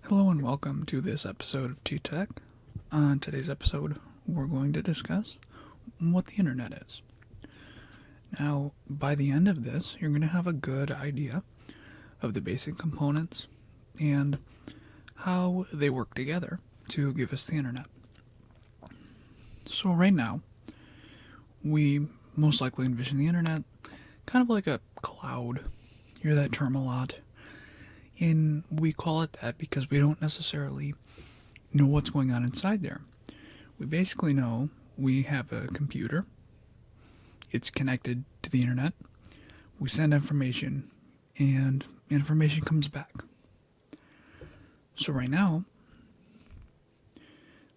Hello and welcome to this episode of T-Tech. On today's episode, we're going to discuss what the internet is. Now, by the end of this, you're going to have a good idea of the basic components and how they work together to give us the internet. So right now, we most likely envision the internet kind of like a cloud. You hear that term a lot. And we call it that because we don't necessarily know what's going on inside there. We basically know we have a computer. It's connected to the internet. We send information, and information comes back. So right now,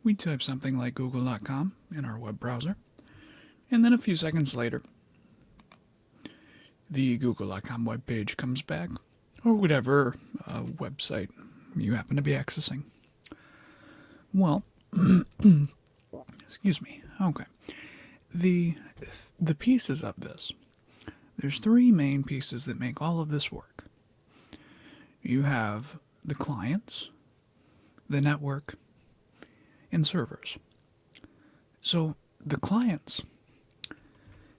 we type something like google.com in our web browser, and then a few seconds later, the google.com web page comes back, or whatever website you happen to be accessing. Well, excuse me. Okay. The pieces of this, there's three main pieces that make all of this work. You have the clients, the network, and servers. So the clients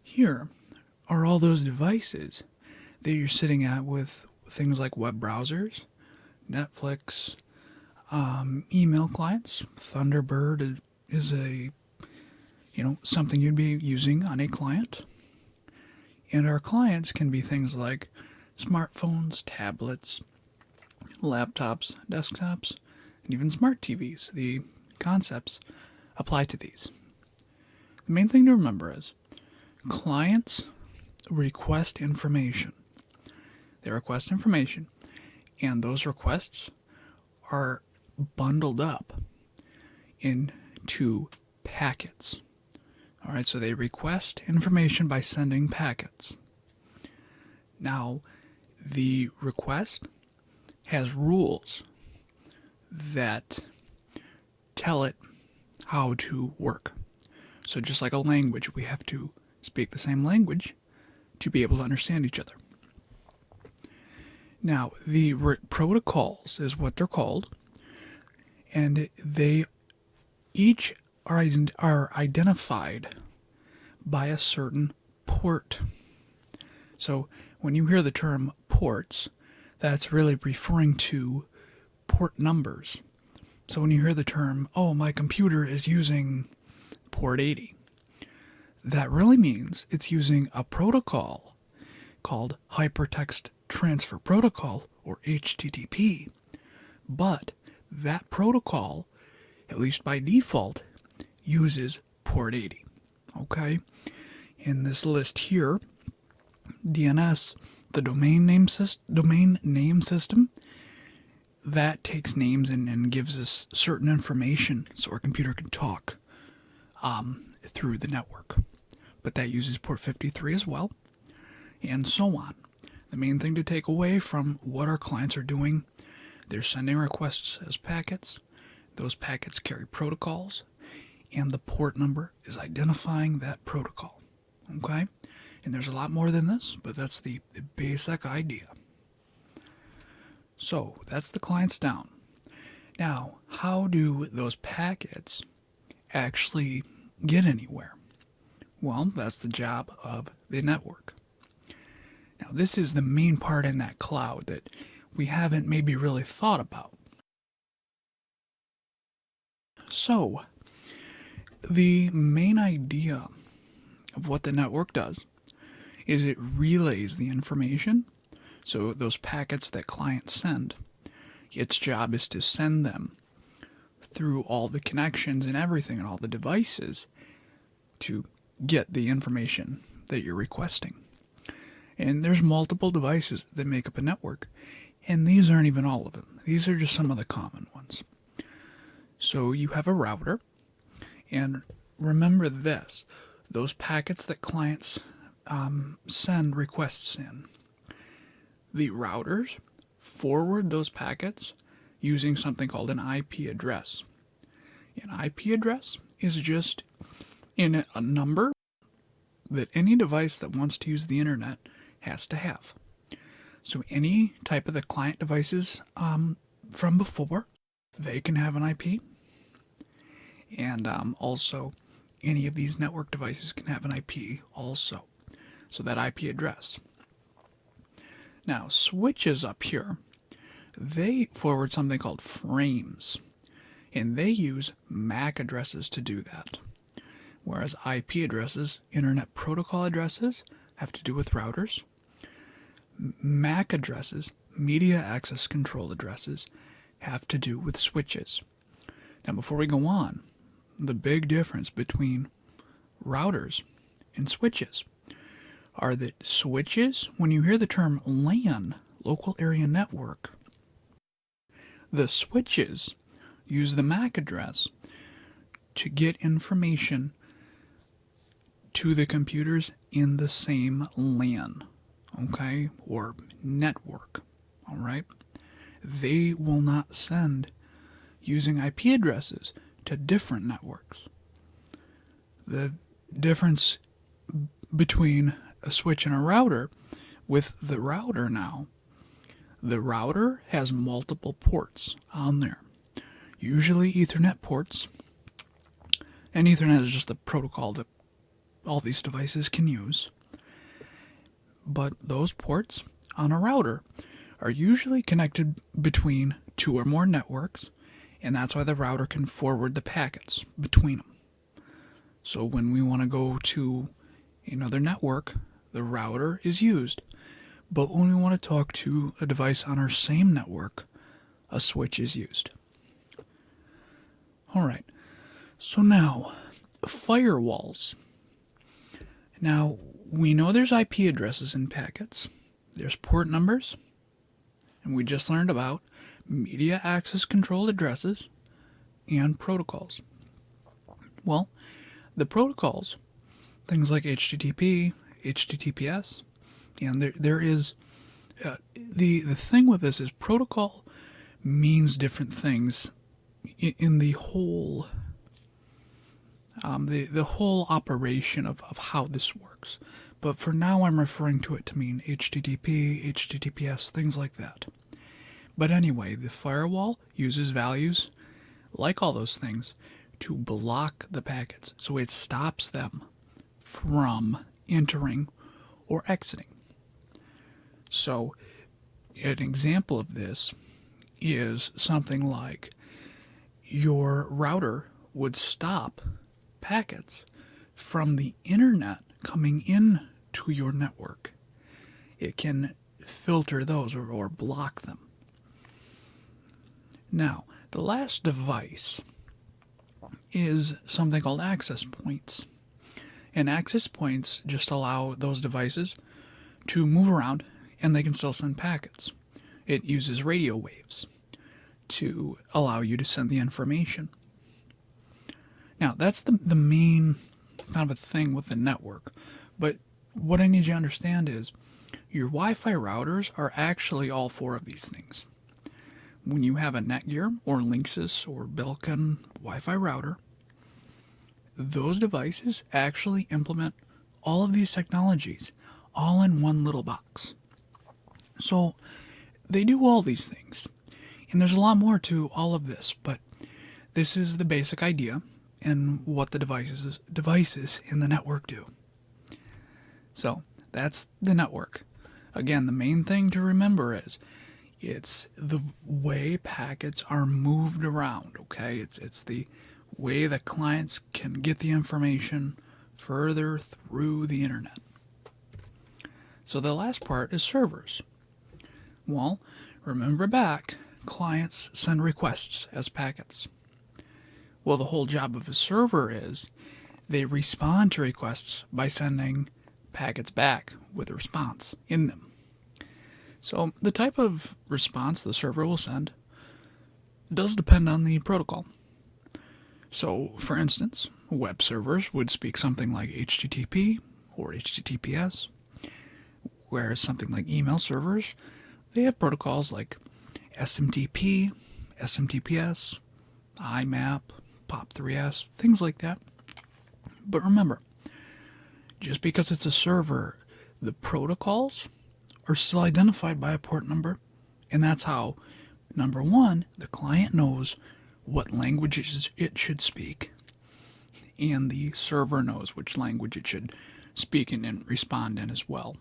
here are all those devices that you're sitting at with things like web browsers, Netflix, email clients. Thunderbird is something you'd be using on a client. And our clients can be things like smartphones, tablets, laptops, desktops, and even smart TVs. The concepts apply to these. The main thing to remember is clients request information. They request information, and those requests are bundled up into packets. All right, so they request information by sending packets. Now, the request has rules that tell it how to work. So just like a language, we have to speak the same language to be able to understand each other. Now, the protocols is what they're called, and they each are identified by a certain port. So when you hear the term ports, that's really referring to port numbers. So when you hear the term, oh, my computer is using port 80, that really means it's using a protocol called Hypertext Transfer Protocol, or HTTP. But that protocol, at least by default, uses port 80. Okay? In this list here, DNS, the domain name system, that takes names and gives us certain information so our computer can talk through the network. But that uses port 53 as well, and so on. The main thing to take away from what our clients are doing, they're sending requests as packets. Those packets carry protocols, and the port number is identifying that protocol. Okay? And there's a lot more than this, but that's the basic idea. So that's the clients down. Now, how do those packets actually get anywhere? Well, that's the job of the network. Now, this is the main part in that cloud that we haven't maybe really thought about. So, the main idea of what the network does is it relays the information. So those packets that clients send, its job is to send them through all the connections and everything and all the devices to get the information that you're requesting. And there's multiple devices that make up a network, and these aren't even all of them. These are just some of the common ones. So you have a router, and remember this, those packets that clients send requests in, the routers forward those packets using something called an IP address. An IP address is just in a number that any device that wants to use the internet has to have. So any type of the client devices from before they can have an IP, and also any of these network devices can have an IP also. So that IP address. Now, switches up here, they forward something called frames, and they use MAC addresses to do that. Whereas IP addresses, Internet Protocol addresses, have to do with routers. MAC addresses, Media Access Control addresses, have to do with switches. Now, before we go on, the big difference between routers and switches are that switches, when you hear the term LAN, local area network, the switches use the MAC address to get information to the computers in the same LAN, okay, or network, all right? They will not send using IP addresses to different networks. The difference between a switch and a router, with the router now, the router has multiple ports on there, usually Ethernet ports, and Ethernet is just the protocol that all these devices can use. But those ports on a router are usually connected between two or more networks, and that's why the router can forward the packets between them. So when we want to go to another network, the router is used. But when we want to talk to a device on our same network, a switch is used. All right, so now, firewalls. Now, we know there's IP addresses in packets. There's port numbers, and we just learned about media access control addresses and protocols. Well, the protocols, things like HTTP, HTTPS, and there is the thing with this is protocol means different things in the whole the whole operation of how this works. But for now, I'm referring to it to mean HTTP, HTTPS, things like that. But anyway, the firewall uses values, like all those things, to block the packets. So it stops them from entering or exiting. So an example of this is something like your router would stop packets from the internet coming in to your network. It can filter those or block them. Now, the last device is something called access points. And access points just allow those devices to move around, and they can still send packets. It uses radio waves to allow you to send the information. Now, that's the main kind of a thing with the network. But what I need you to understand is your Wi-Fi routers are actually all four of these things. When you have a Netgear or Linksys or Belkin Wi-Fi router, those devices actually implement all of these technologies all in one little box. So they do all these things. And there's a lot more to all of this, but this is the basic idea and what the devices in the network do. So that's the network. Again, the main thing to remember is it's the way packets are moved around, okay? It's the way that clients can get the information further through the internet. So the last part is servers. Well, remember back, clients send requests as packets. Well, the whole job of a server is they respond to requests by sending packets back with a response in them. So the type of response the server will send does depend on the protocol. So, for instance, web servers would speak something like HTTP or HTTPS, whereas something like email servers, they have protocols like SMTP, SMTPS, IMAP, POP3S, things like that. But remember, just because it's a server, the protocols are still identified by a port number, and that's how, number one, the client knows what language it should speak, and the server knows which language it should speak in and respond in as well.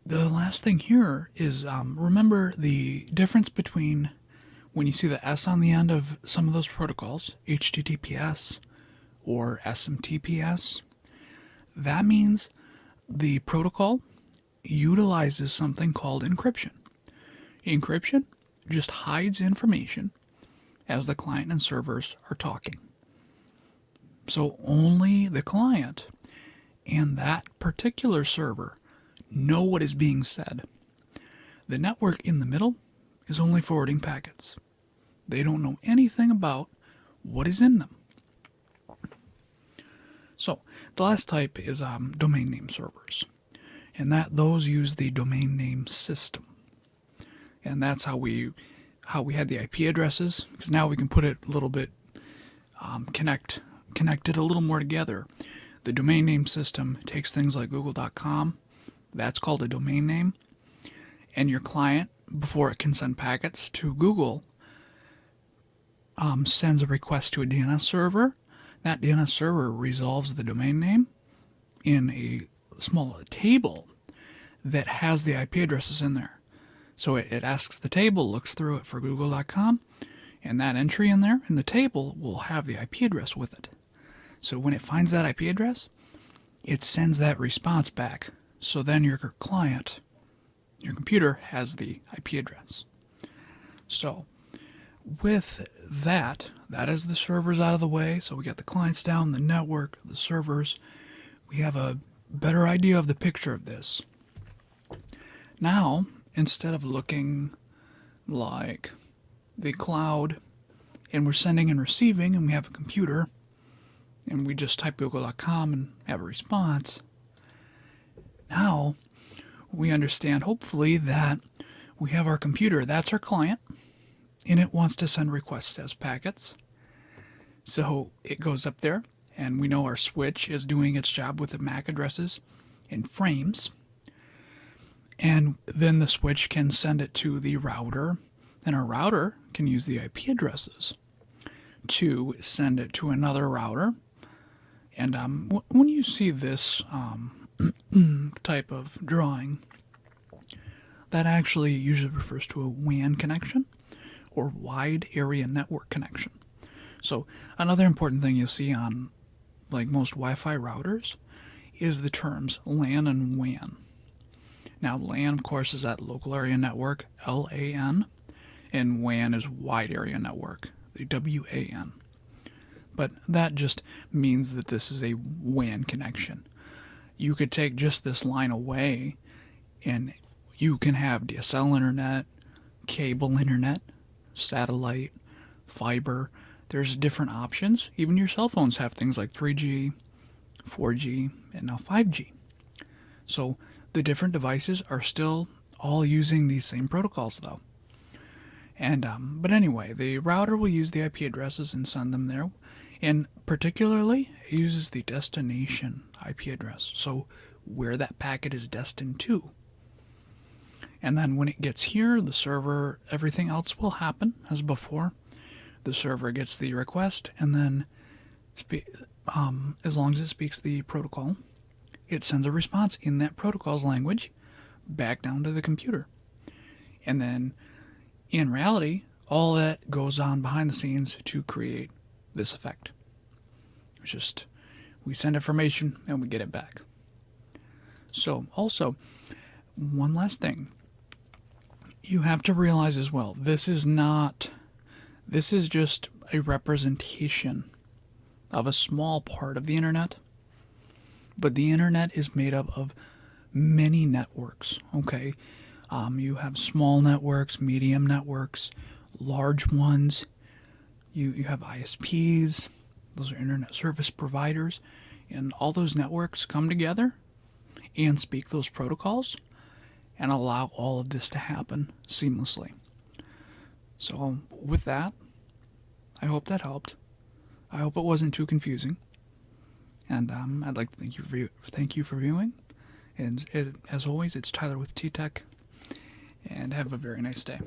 The last thing here is remember the difference between when you see the S on the end of some of those protocols, HTTPS or SMTPS, that means the protocol utilizes something called encryption. Encryption just hides information as the client and servers are talking. So only the client and that particular server know what is being said. The network in the middle is only forwarding packets. They don't know anything about what is in them. So the last type is domain name servers, and those use the domain name system, and that's how we had the IP addresses, because now we can put it a little bit connect it a little more together. The domain name system takes things like google.com, that's called a domain name, and your client, before it can send packets to Google, sends a request to a DNS server. That DNS server resolves the domain name in a small table that has the IP addresses in there. So it asks the table, looks through it for google.com, and that entry in there in the table will have the IP address with it. So when it finds that IP address, it sends that response back. So then your client, your computer, has the IP address. So with that is the servers out of the way. So we got the clients down, the network, the servers. We have a better idea of the picture of this. Now, instead of looking like the cloud and we're sending and receiving and we have a computer and we just type google.com and have a response, now we understand hopefully that we have our computer, that's our client, and it wants to send requests as packets. So it goes up there, and we know our switch is doing its job with the MAC addresses in frames. And then the switch can send it to the router, and our router can use the IP addresses to send it to another router. And when you see this type of drawing, that actually usually refers to a WAN connection, or wide area network connection. So another important thing you'll see on like most Wi-Fi routers is the terms LAN and WAN. Now LAN, of course, is that local area network, LAN, and WAN is wide area network, the WAN. But that just means that this is a WAN connection. You could take just this line away and you can have DSL internet, cable internet, satellite, fiber. There's different options. Even your cell phones have things like 3G, 4G, and now 5G. So the different devices are still all using these same protocols though. And but anyway, the router will use the IP addresses and send them there. And particularly, it uses the destination IP address, so where that packet is destined to. And then when it gets here, the server, everything else will happen as before. The server gets the request, and then as long as it speaks the protocol, it sends a response in that protocol's language back down to the computer. And then, in reality, all that goes on behind the scenes to create this effect. It's just, we send information and we get it back. So, also, one last thing. You have to realize as well, this is just a representation of a small part of the internet. But the internet is made up of many networks, okay? You have small networks, medium networks, large ones. You have ISPs, those are internet service providers, and all those networks come together and speak those protocols and allow all of this to happen seamlessly. So with that, I hope that helped. I hope it wasn't too confusing. And I'd like to thank you for viewing. And as always, it's Tyler with T-Tech. And have a very nice day.